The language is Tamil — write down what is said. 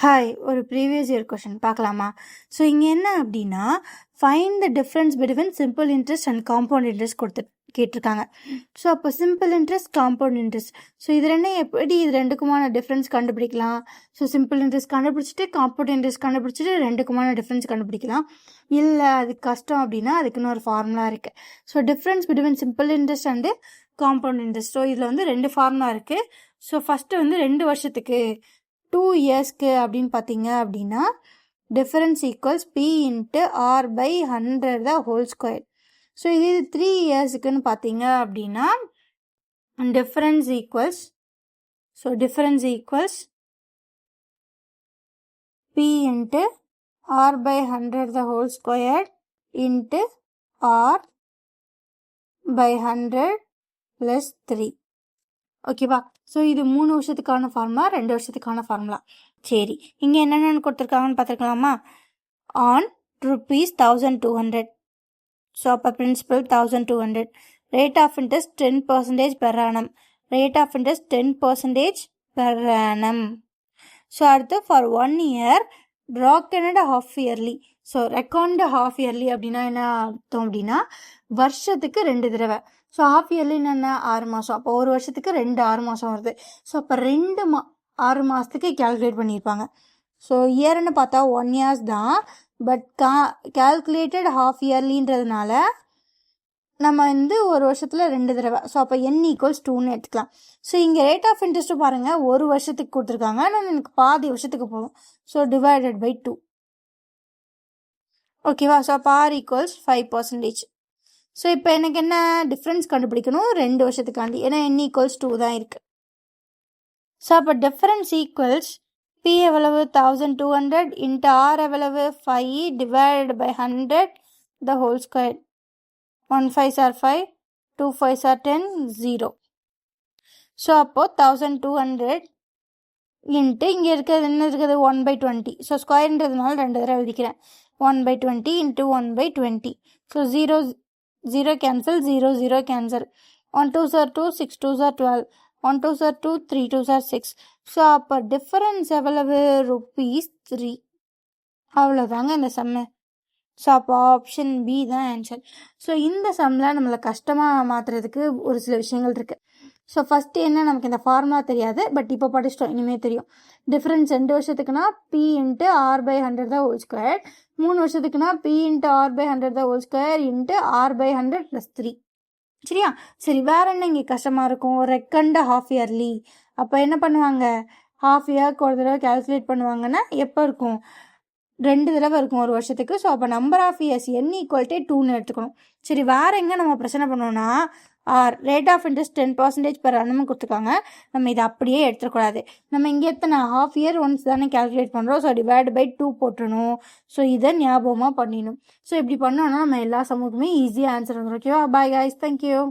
ஹாய், ஒரு ப்ரீவியஸ் இயர் கொஷின் பார்க்கலாமா? ஸோ இங்கே என்ன அப்படின்னா, find the difference between simple interest and compound interest கேட்டிருக்காங்க. ஸோ அப்போ simple interest, compound interest, so இது ரெண்டும் எப்படி இது ரெண்டுக்குமான டிஃப்ரென்ஸ் கண்டுபிடிக்கலாம்? ஸோ சிம்பிள் இன்ட்ரெஸ்ட் கண்டுபிடிச்சிட்டு காம்பவுண்ட் இன்ட்ரெஸ்ட் கண்டுபிடிச்சிட்டு ரெண்டுக்குமான டிஃப்ரென்ஸ் கண்டுபிடிக்கலாம். இல்லை அது கஷ்டம் அப்படின்னா அதுக்குன்னு ஒரு ஃபார்முலா இருக்குது. So difference between simple interest and compound interest, so இதில் வந்து ரெண்டு ஃபார்முலா இருக்குது. ஸோ ஃபஸ்ட்டு வந்து 2 வருஷத்துக்கு 2 இயர்ஸ்க்கு அப்படின்னு பார்த்தீங்க அப்படின்னா difference equals P into R by 100 the whole square. So இது 3 இயர்ஸுக்குன்னு பார்த்தீங்க அப்படின்னா difference equals P into R by 100 the whole square into R by 100 plus 3. ஓகேவா? ஸோ இது 3 வருஷத்துக்கான ஃபார்முலா, 2 வருஷத்துக்கான ஃபார்முலா. சரி, இங்கே என்னென்னு கொடுத்துருக்காங்கன்னு பார்த்துருக்கலாமா? ஆன் ₹1200. ஸோ அப்போ principal 1200. Rate of interest 10% per annum. Rate of interest 10% per annum. So அடுத்து for 1 year reckoned half yearly. So record half yearly அப்படின்னா என்ன அர்த்தம் அப்படின்னா வருஷத்துக்கு 2 தடவை. ஸோ ஹாஃப் இயர்லின்னு என்ன 6 மாதம். அப்போ ஒரு வருஷத்துக்கு 2 6 மாதம் வருது. ஸோ அப்போ 2 6 மாதத்துக்கு கேல்குலேட் பண்ணியிருப்பாங்க. ஸோ இயர்னு பார்த்தா 1 இயர்ஸ் தான், பட் கேல்குலேட்டட் ஹாஃப் இயர்லின்றதுனால நம்ம வந்து ஒரு வருஷத்தில் 2 தடவை. ஸோ அப்போ n ஈக்குவல்ஸ் 2ன்னு எடுத்துக்கலாம். ஸோ இங்கே ரேட் ஆஃப் இன்ட்ரெஸ்ட்டும் பாருங்கள், ஒரு வருஷத்துக்கு கொடுத்துருக்காங்க, ஆனால் எனக்கு பாதி வருஷத்துக்கு போகும். So divided by 2. ஓகேவா? ஸோ அப்போ ஆர் ஈக்குவல்ஸ் 5%. ஸோ இப்போ எனக்கு என்ன டிஃப்ரென்ஸ் கண்டுபிடிக்கணும் 2 வருஷத்துக்காண்டி, ஏன்னா n ஈக்குவல்ஸ் 2 தான் இருக்குது. ஸோ அப்போ டிஃப்ரென்ஸ் ஈக்குவல்ஸ் பி எவ்வளவு 1200 இன்ட்டு ஆர் எவ்வளவு 5 divided by 100 the whole square. 1 5s are 5, 2 5s are 10, 0. So அப்போது 1200 இன்ட்டு இங்கே இருக்கிறது என்ன இருக்குது 1/20. ஸோ ஸ்கொயர்ன்றதுனால 2 தடவை எழுதிக்கிறேன். 1/20 into 1/20. So 0 cancel, 0 0 cancel. 1 2s are 2, 6 2s are 12, 1 2s are 2, 3 2s are 6. So அப்போ டிஃபரன்ஸ் எவ்வளவு ₹3. அவ்வளோதாங்க இந்த சம்மு. ஸோ அப்போ ஆப்ஷன் பி தான் ஆன்சர். ஸோ இந்த சம்மில் நம்மளை கஷ்டமாக மாற்றுறதுக்கு ஒரு சில விஷயங்கள் இருக்குது. ஸோ ஃபஸ்ட்டு என்ன, நமக்கு இந்த ஃபார்முலா தெரியாது, பட் இப்போ படிச்சிட்டோம், இனிமேல் தெரியும். டிஃப்ரென்ஸ் 2 வருஷத்துக்குனா P into R by 100 the whole square. 3 வருஷத்துக்குனா P into R by 100 the whole square into R by 100 plus 3. சரியா? சரி, வேற என்ன இங்கே கஷ்டமாக இருக்கும்? Reckoned half yearly. அப்போ என்ன பண்ணுவாங்க, ஹாஃப் இயர்க்கு ஒரு தடவை கேல்குலேட் பண்ணுவாங்கன்னா எப்போ இருக்கும், 2 தடவை இருக்கும் ஒரு வருஷத்துக்கு. ஸோ அப்போ number of years n equal to 2ன்னு எடுத்துக்கணும். சரி, வேறு எங்கே நம்ம பிரச்சனை பண்ணோன்னா rate of interest 10% per annum கொடுத்துருக்காங்க. நம்ம இதை அப்படியே எடுத்துக்கூடாது. நம்ம இங்கே எத்தனை ஹாஃப் இயர் ஒன்ஸ் தானே கேல்குலேட் பண்ணுறோம். ஸோ டிவைட் பை 2 போட்டுடணும். ஸோ இதை ஞாபகமாக பண்ணிடணும். ஸோ இப்படி பண்ணோன்னா நம்ம எல்லா சமூகமே ஈஸியாக ஆன்சர் வந்துடும். ஓகேவா? Bye guys, thank you.